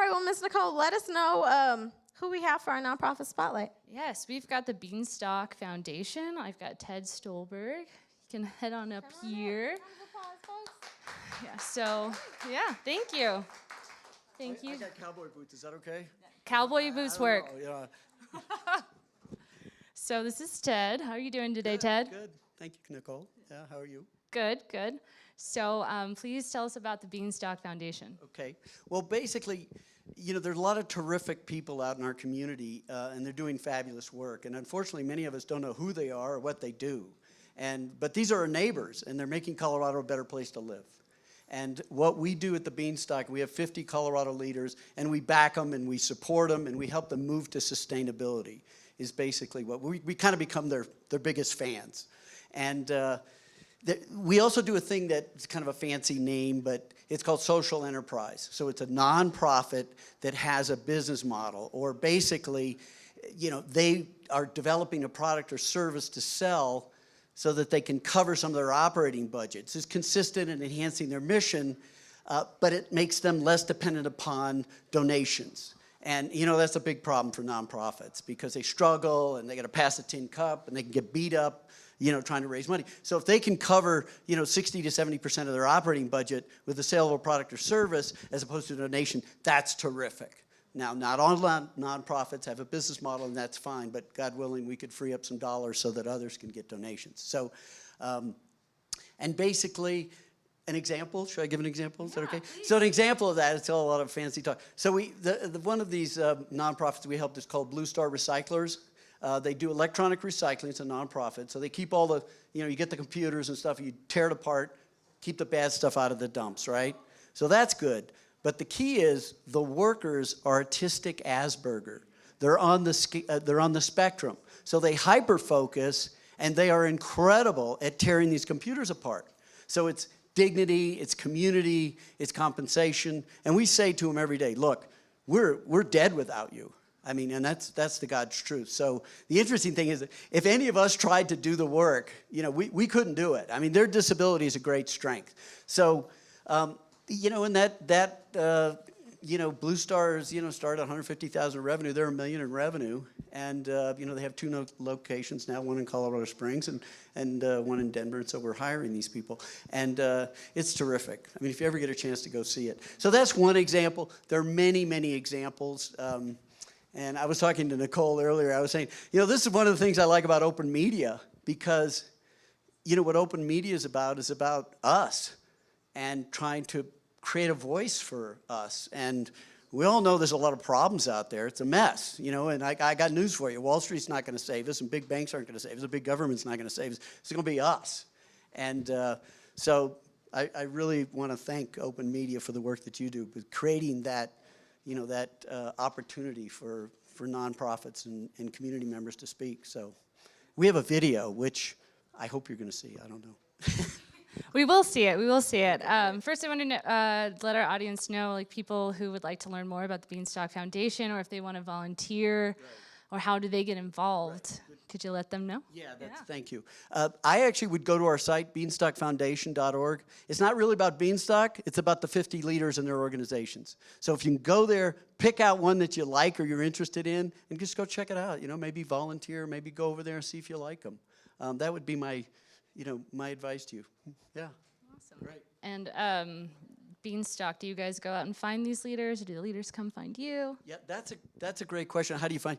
right, well, Ms. Nicole, let us know who we have for our nonprofit spotlight. Yes, we've got the Beanstalk Foundation. I've got Ted Stolberg. You can head on up here. Yeah, so, yeah, thank you. Thank you. I got cowboy boots. Is that okay? Cowboy boots work. Yeah. So this is Ted. How are you doing today, Ted? Good. Thank you, Nicole. Yeah, how are you? Good, good. So please tell us about the Beanstalk Foundation. Okay. Well, basically, there's a lot of terrific people out in our community, and they're doing fabulous work. And unfortunately, many of us don't know who they are or what they do. But these are our neighbors, and they're making Colorado a better place to live. And what we do at the Beanstalk, we have 50 Colorado leaders, and we back them, and we support them, and we help them move to sustainability, is basically what we kind of become their biggest fans. And we also do a thing that's kind of a fancy name, but it's called social enterprise. So it's a nonprofit that has a business model, or basically, they are developing a product or service to sell so that they can cover some of their operating budgets. It's consistent in enhancing their mission, but it makes them less dependent upon donations. And that's a big problem for nonprofits because they struggle and they got to pass the tin cup and they can get beat up, trying to raise money. So if they can cover, 60 to 70% of their operating budget with the sale of a product or service as opposed to a donation, that's terrific. Now, not all nonprofits have a business model, and that's fine, but God willing, we could free up some dollars so that others can get donations. So, and basically, an example, should I give an example? Is that okay? Please. So an example of that, it's all a lot of fancy talk. So one of these nonprofits we helped is called Blue Star Recyclers. They do electronic recycling, it's a nonprofit. So they keep all the, you get the computers and stuff, you tear it apart, keep the bad stuff out of the dumps, right? So that's good. But the key is the workers are autistic Asperger. They're on the spectrum. So they hyper-focus, and they are incredible at tearing these computers apart. So it's dignity, it's community, it's compensation. And we say to them every day, look, we're dead without you. I mean, and that's the God's truth. So the interesting thing is that if any of us tried to do the work, we couldn't do it. I mean, their disability is a great strength. So, and Blue Stars, started 150,000 revenue. They're $1 million in revenue. And, they have 2 locations now, one in Colorado Springs and one in Denver. And so we're hiring these people. And it's terrific. I mean, if you ever get a chance to go see it. So that's one example. There are many, many examples. And I was talking to Nicole earlier. I was saying, this is one of the things I like about open media because, what open media is about us and trying to create a voice for us. And we all know there's a lot of problems out there. It's a mess, and I got news for you. Wall Street's not going to save us, and big banks aren't going to save us. The big government's not going to save us. It's going to be us. And so I really want to thank open media for the work that you do with creating that, that opportunity for nonprofits and community members to speak. So we have a video, which I hope you're going to see. I don't know. We will see it. We will see it. First, I want to let our audience know, people who would like to learn more about the Beanstalk Foundation, or if they want to volunteer, or how do they get involved. Could you let them know? Yeah, thank you. I actually would go to our site, beanstalkfoundation.org. It's not really about Beanstalk. It's about the 50 leaders and their organizations. So if you can go there, pick out one that you like or you're interested in, and just go check it out. Maybe volunteer, maybe go over there and see if you like them. That would be my advice to you. Yeah. Awesome. Great. And Beanstalk, do you guys go out and find these leaders, or do the leaders come find you? Yeah, that's a great question. How do you find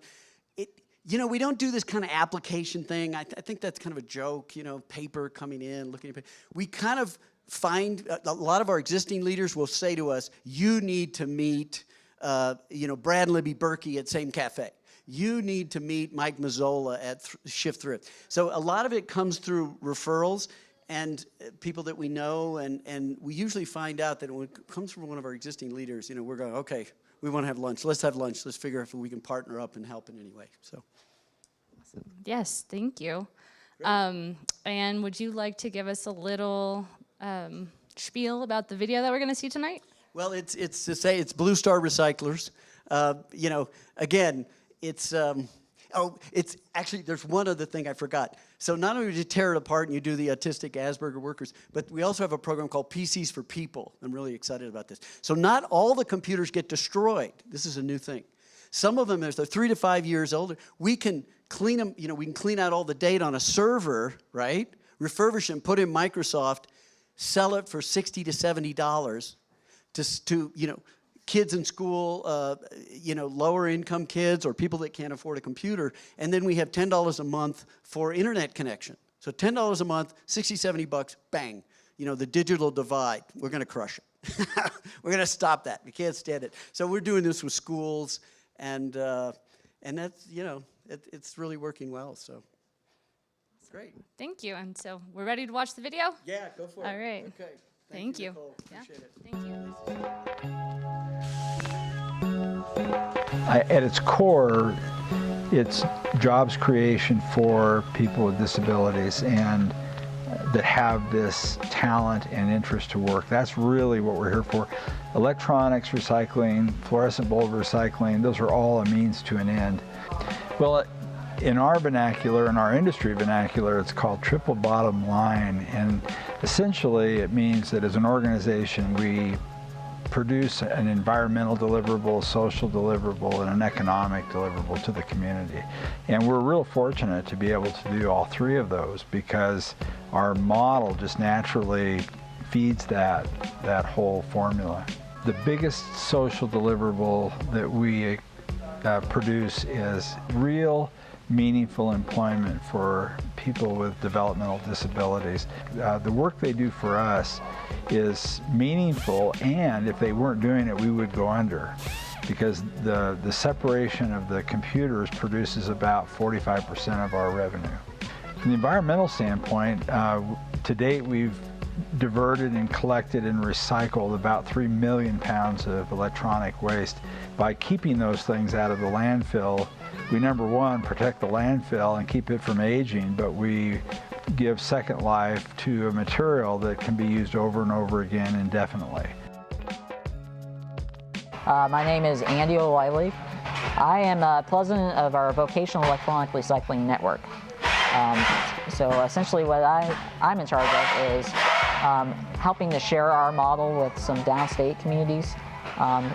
it? We don't do this kind of application thing. I think that's kind of a joke, paper coming in, looking at paper. We kind of find, a lot of our existing leaders will say to us, you need to meet, Brad and Libby Berkey at Same Cafe. You need to meet Mike Mazzola at Shift Thrift. So a lot of it comes through referrals and people that we know, and we usually find out that when it comes from one of our existing leaders, we're going, okay, we want to have lunch. Let's have lunch. Let's figure out if we can partner up and help in any way. So, awesome. Yes, thank you. And would you like to give us a little spiel about the video that we're going to see tonight? Well, it's to say it's Blue Star Recyclers. Again, it's Oh, it's actually, there's one other thing I forgot. So not only do you tear it apart and you do the autistic Asperger workers, but we also have a program called PCs for People. I'm really excited about this. So not all the computers get destroyed. This is a new thing. Some of them, as they're 3 to 5 years older, we can clean them, we can clean out all the data on a server, right? Refurbish them, put in Microsoft, sell it for $60 to $70 to kids in school, lower income kids or people that can't afford a computer. And then we have $10 a month for internet connection. So $10 a month, 60, 70 bucks, bang. The digital divide, we're gonna crush it. We're gonna stop that, we can't stand it. So we're doing this with schools and that's, it's really working well, so. Great. Thank you. And so we're ready to watch the video? Yeah, go for it. All right. Okay. Thank you. Nicole. Yeah. Appreciate it. Thank you. At its core, it's jobs creation for people with disabilities and that have this talent and interest to work. That's really what we're here for. Electronics recycling, fluorescent bulb recycling, those are all a means to an end. Well, in our vernacular, in our industry vernacular, it's called triple bottom line, and essentially it means that as an organization we produce an environmental deliverable, social deliverable, and an economic deliverable to the community. And we're real fortunate to be able to do all three of those because our model just naturally feeds that whole formula. The biggest social deliverable that we produce is real meaningful employment for people with developmental disabilities. The work they do for us is meaningful, and if they weren't doing it, we would go under, because the separation of the computers produces about 45% of our revenue. From the environmental standpoint, to date we've diverted and collected and recycled about 3 million pounds of electronic waste. By keeping those things out of the landfill, we, number one, protect the landfill and keep it from aging, but we give second life to a material that can be used over and over again indefinitely. My name is Andy O'Reilly. I am president of our Vocational Electronic Recycling Network. So essentially what I'm in charge of is helping to share our model with some downstate communities.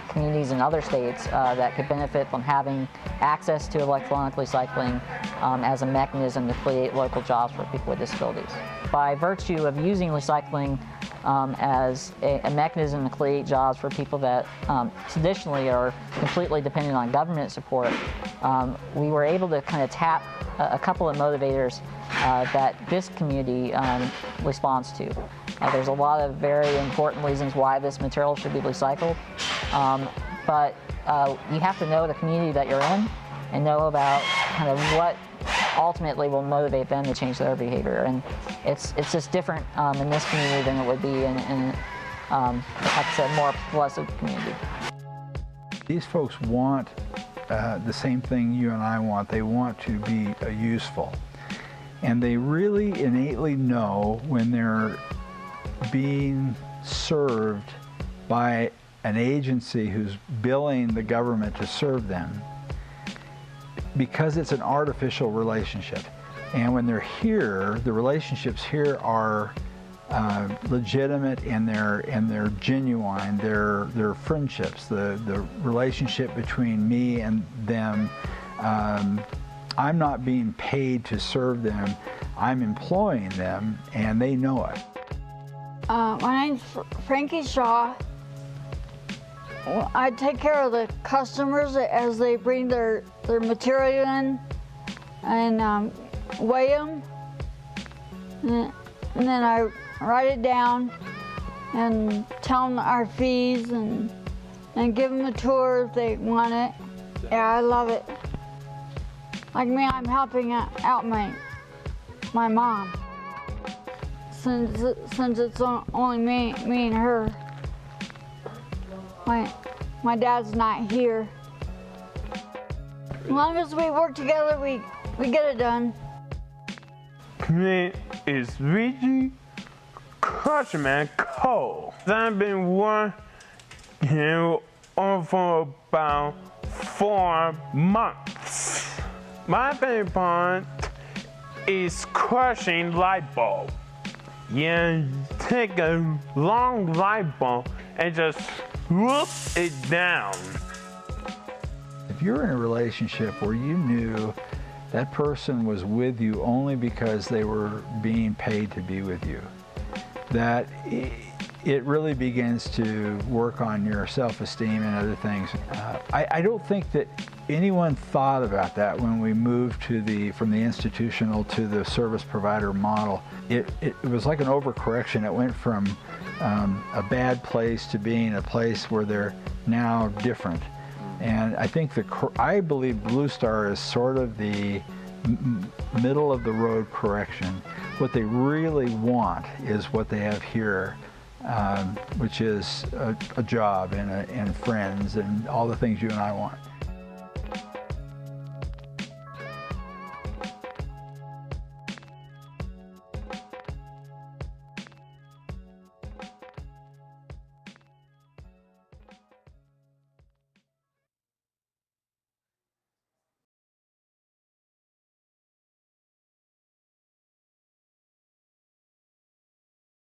Communities in other states that could benefit from having access to electronic recycling as a mechanism to create local jobs for people with disabilities. By virtue of using recycling as a mechanism to create jobs for people that traditionally are completely dependent on government support, we were able to kind of tap a couple of motivators that this community responds to. There's a lot of very important reasons why this material should be recycled, but you have to know the community that you're in and know about kind of what ultimately will motivate them to change their behavior. And it's just different in this community than it would be in like I said, more progressive community. These folks want the same thing you and I want. They want to be useful. And they really innately know when they're being served by an agency who's billing the government to serve them, because it's an artificial relationship. And when they're here, the relationships here are legitimate and they're genuine. They're friendships. The relationship between me and them. I'm not being paid to serve them. I'm employing them, and they know it. My name's Frankie Shaw. I take care of the customers as they bring their material in and weigh them. And then I write it down and tell them our fees and give them a tour if they want it. Yeah, I love it. Like me, I'm helping out my mom. Since it's only me and her. My dad's not here. As long as we work together, we get it done. My name is Reggie Crutchman Cole. I've been working on for about 4 months. My favorite part is crushing light bulb. You take a long light bulb and just whoop it down. If you're in a relationship where you knew that person was with you only because they were being paid to be with you, that it really begins to work on your self-esteem and other things. I don't think that anyone thought about that when we moved from the institutional to the service provider model. It was like an overcorrection. It went from a bad place to being a place where they're now different. And I think I believe Blue Star is sort of the middle of the road correction. What they really want is what they have here, which is a job and friends and all the things you and I want.